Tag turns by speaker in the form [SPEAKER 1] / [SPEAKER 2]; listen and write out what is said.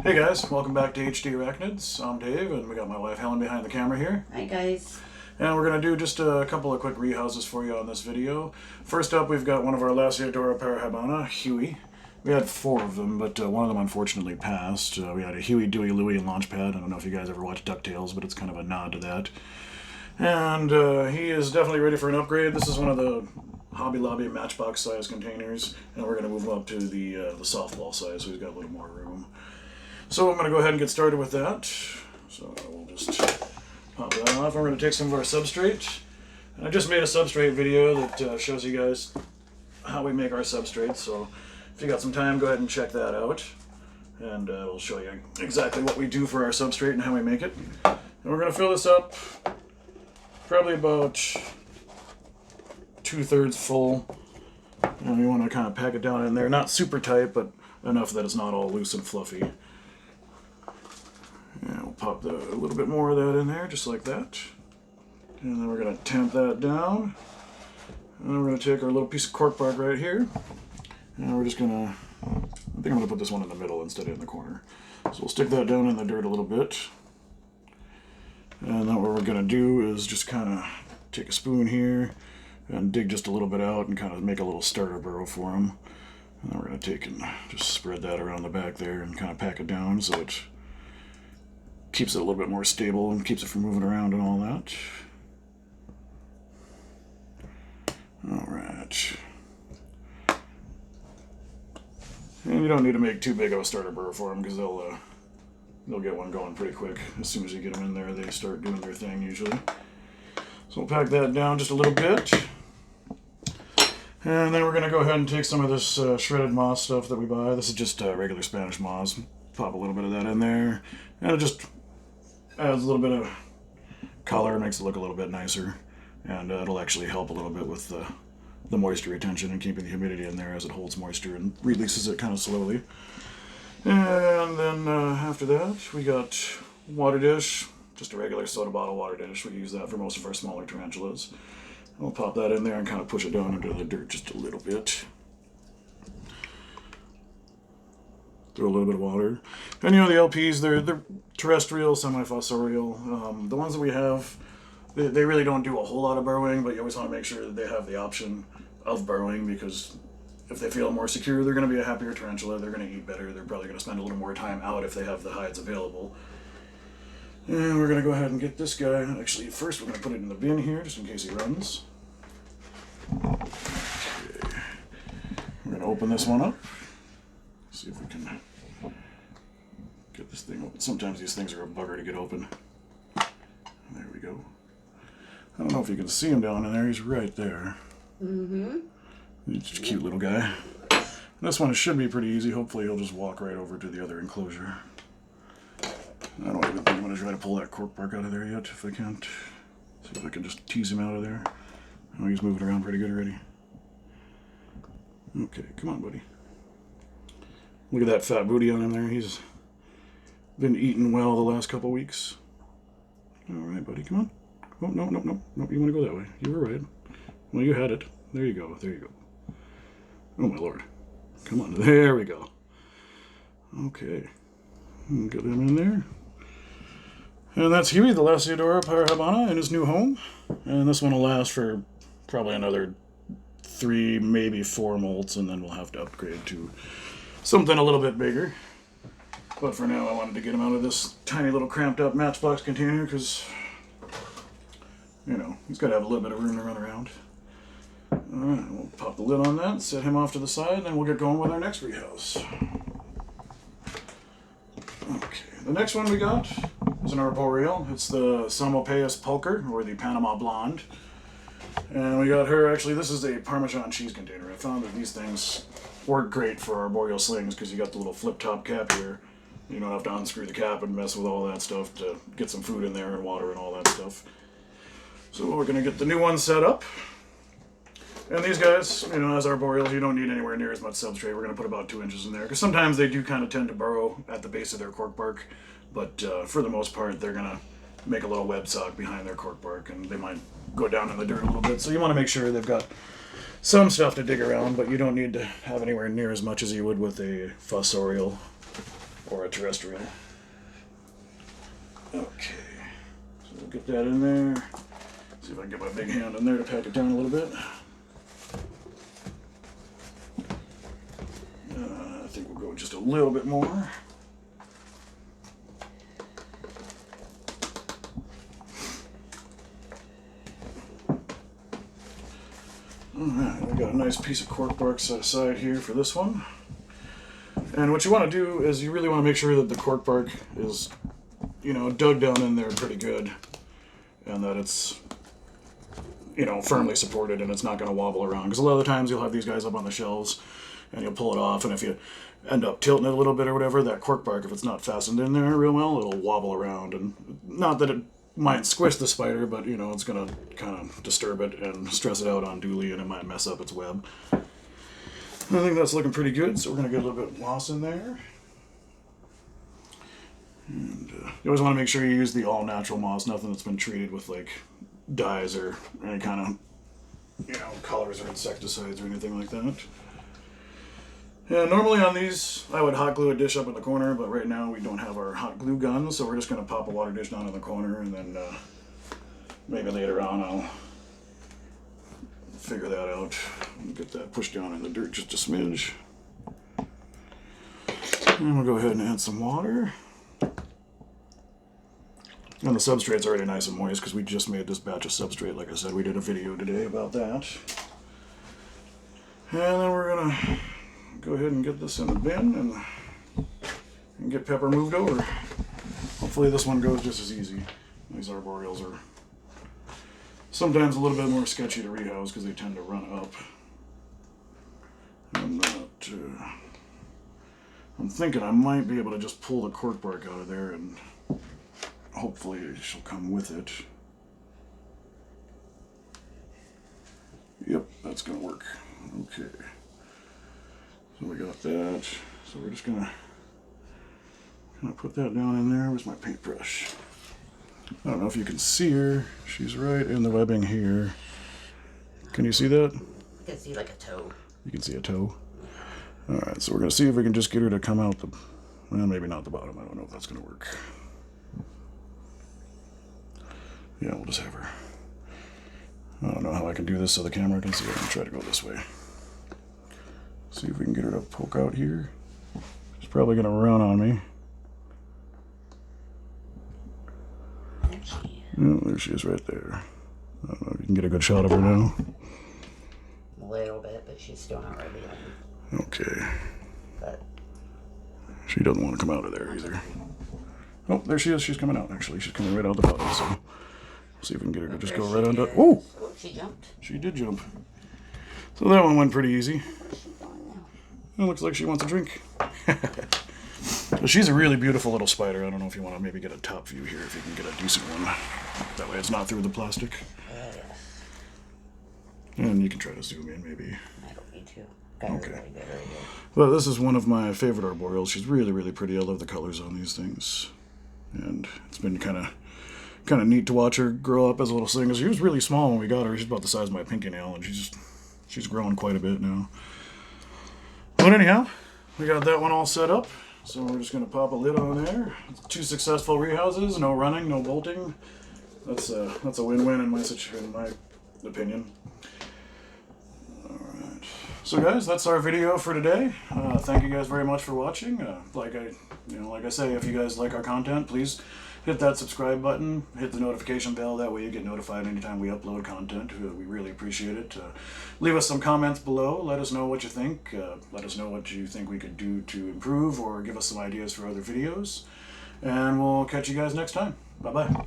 [SPEAKER 1] Hey guys, welcome back to HD Arachnids. I'm Dave, and we got my wife Helen behind the camera here.
[SPEAKER 2] Hi guys.
[SPEAKER 1] And we're going to do just a couple of quick rehouses for you on this video. First up, we've got one of our Lasiadora parahybana, Huey. We had 4 of them, but one of them unfortunately passed. We had a Huey, Dewey, Louie, and Launchpad. I don't know if you guys ever watched DuckTales, but it's kind of a nod to that. And he is definitely ready for an upgrade. This is one of the Hobby Lobby matchbox size containers, and we're going to move him up to the softball size, so he's got a little more room. So I'm going to go ahead and get started with that. So we'll just pop that off. We're going to take some of our substrate. And I just made a substrate video that shows you guys how we make our substrates. So if you got some time, go ahead and check that out. And we'll show you exactly what we do for our substrate and how we make it. And we're going to fill this up probably about 2/3 full. And we want to kind of pack it down in there. Not super tight, but enough that it's not all loose and fluffy. And we'll pop a little bit more of that in there, just like that. And then we're going to tamp that down. And then we're going to take our little piece of cork bark right here. And we're just going to, I think I'm going to put this one in the middle instead of in the corner. So we'll stick that down in the dirt a little bit. And then what we're going to do is just kind of take a spoon here and dig just a little bit out and kind of make a little starter burrow for them. And then we're going to take and just spread that around the back there and kind of pack it down so it keeps it a little bit more stable and keeps it from moving around and all that. Alright. And you don't need to make too big of a starter burrow for them because they'll get one going pretty quick. As soon as you get them in there, they start doing their thing usually. So we'll pack that down just a little bit. And then we're going to go ahead and take some of this shredded moss stuff that we buy. This is just regular Spanish moss. Pop a little bit of that in there. And it just adds a little bit of color, makes it look a little bit nicer. And it'll actually help a little bit with the moisture retention and keeping the humidity in there as it holds moisture and releases it kind of slowly. And then after that, we got water dish. Just a regular soda bottle water dish. We use that for most of our smaller tarantulas. We'll pop that in there and kind of push it down into the dirt just a little bit. Throw a little bit of water. And you know, the LPs, they're terrestrial, semi-fossorial. The ones that we have, they really don't do a whole lot of burrowing, but you always want to make sure that they have the option of burrowing, because if they feel more secure, they're going to be a happier tarantula, they're going to eat better, they're probably going to spend a little more time out if they have the hides available. And we're going to go ahead and get this guy. Actually, first we're going to put it in the bin here, just in case he runs. Okay. We're going to open this one up. See if we can get this thing open. Sometimes these things are a bugger to get open. There we go. I don't know if you can see him down in there. He's right there. Mm-hmm. He's just a cute little guy. And this one should be pretty easy. Hopefully he'll just walk right over to the other enclosure. I don't even think I'm going to try to pull that cork bark out of there yet, if I can't. See if I can just tease him out of there. Oh, he's moving around pretty good already. Okay, come on, buddy. Look at that fat booty on him there. He's been eating well the last couple weeks. All right, buddy, come on. Oh, no, no, no, no, you want to go that way. You were right. Well, you had it. There you go, there you go. Oh, my Lord. Come on, there we go. Okay. Get him in there. And that's Huey, the Lasiadora parahybana, in his new home. And this one will last for probably another 3, maybe 4 molts, and then we'll have to upgrade to something a little bit bigger. But for now, I wanted to get him out of this tiny little cramped up matchbox container because, you know, he's got to have a little bit of room to run around. Alright, we'll pop the lid on that, set him off to the side, and then we'll get going with our next rehouse. Okay, the next one we got is an arboreal. It's the Psalmopeus pulcher, or the Panama Blond. And we got her, actually, this is a Parmesan cheese container. I found that these things work great for arboreal slings because you got the little flip top cap here. You don't have to unscrew the cap and mess with all that stuff to get some food in there and water and all that stuff. So we're going to get the new one set up. And these guys, you know, as arboreals, you don't need anywhere near as much substrate. We're going to put about 2 inches in there because sometimes they do kind of tend to burrow at the base of their cork bark. But for the most part, they're going to make a little web sock behind their cork bark, and they might go down in the dirt a little bit. So you want to make sure they've got some stuff to dig around, but you don't need to have anywhere near as much as you would with a fossorial or a terrestrial. Okay, so we'll get that in there. See if I can get my big hand in there to pack it down a little bit. I think we'll go just a little bit more. Alright, we got a nice piece of cork bark set aside here for this one. And what you want to do is you really want to make sure that the cork bark is, you know, dug down in there pretty good. And that it's, you know, firmly supported and it's not going to wobble around. Because a lot of the times you'll have these guys up on the shelves and you'll pull it off. And if you end up tilting it a little bit or whatever, that cork bark, if it's not fastened in there real well, it'll wobble around. And not that it might squish the spider, but, you know, it's going to kind of disturb it and stress it out unduly, and it might mess up its web. I think that's looking pretty good, so we're going to get a little bit of moss in there. And you always want to make sure you use the all-natural moss, nothing that's been treated with, like, dyes or any kind of, you know, colors or insecticides or anything like that. Yeah, normally on these, I would hot glue a dish up in the corner, but right now we don't have our hot glue gun, so we're just going to pop a water dish down in the corner, and then maybe later on I'll figure that out and get that pushed down in the dirt just a smidge. And we'll go ahead and add some water. And the substrate's already nice and moist because we just made this batch of substrate. Like I said, we did a video today about that. And then we're going to go ahead and get this in the bin and get Pepper moved over. Hopefully this one goes just as easy. These arboreals are sometimes a little bit more sketchy to rehouse because they tend to run up. I'm thinking I might be able to just pull the cork bark out of there and hopefully she'll come with it. Yep, that's gonna work. Okay. So we got that. So we're just gonna put that down in there. Where's my paintbrush? I don't know if you can see her. She's right in the webbing here. Can you see that?
[SPEAKER 2] You can see like a toe.
[SPEAKER 1] You can see a toe? Alright, so we're gonna see if we can just get her to come out the, well, maybe not the bottom. I don't know if that's gonna work. Yeah, we'll just have her. I don't know how I can do this so the camera can see it. I'm gonna try to go this way. See if we can get her to poke out here. She's probably gonna run on me. Oh, there she is right there. I don't know if you can get a good shot of her now.
[SPEAKER 2] A little bit, but she's still not ready.
[SPEAKER 1] Okay.
[SPEAKER 2] But
[SPEAKER 1] she doesn't want to come out of there either. Oh, there she is. She's coming out, actually. She's coming right out the bottom, so we'll see if we can get her to just go right under. Oh!
[SPEAKER 2] She jumped.
[SPEAKER 1] She did jump. So that one went pretty easy. It looks like she wants a drink. So she's a really beautiful little spider. I don't know if you want to maybe get a top view here, if you can get a decent one. That way it's not through the plastic.
[SPEAKER 2] Yes.
[SPEAKER 1] And you can try to zoom in, maybe.
[SPEAKER 2] I don't need to. Got
[SPEAKER 1] Okay.
[SPEAKER 2] Really good right here.
[SPEAKER 1] Well, this is one of my favorite arboreals. She's really, really pretty. I love the colors on these things. And it's been kind of neat to watch her grow up as a little sling. She was really small when we got her. She's about the size of my pinky nail, and she's grown quite a bit now. But anyhow, we got that one all set up. So we're just going to pop a lid on there. 2 successful rehouses, no running, no bolting. That's a win-win in my opinion. Alright. So guys, that's our video for today. Thank you guys very much for watching. Like I say, if you guys like our content, please hit that subscribe button, hit the notification bell. That way you get notified anytime we upload content. We really appreciate it. Leave us some comments below. Let us know what you think. Let us know what you think we could do to improve, or give us some ideas for other videos. And we'll catch you guys next time. Bye-bye.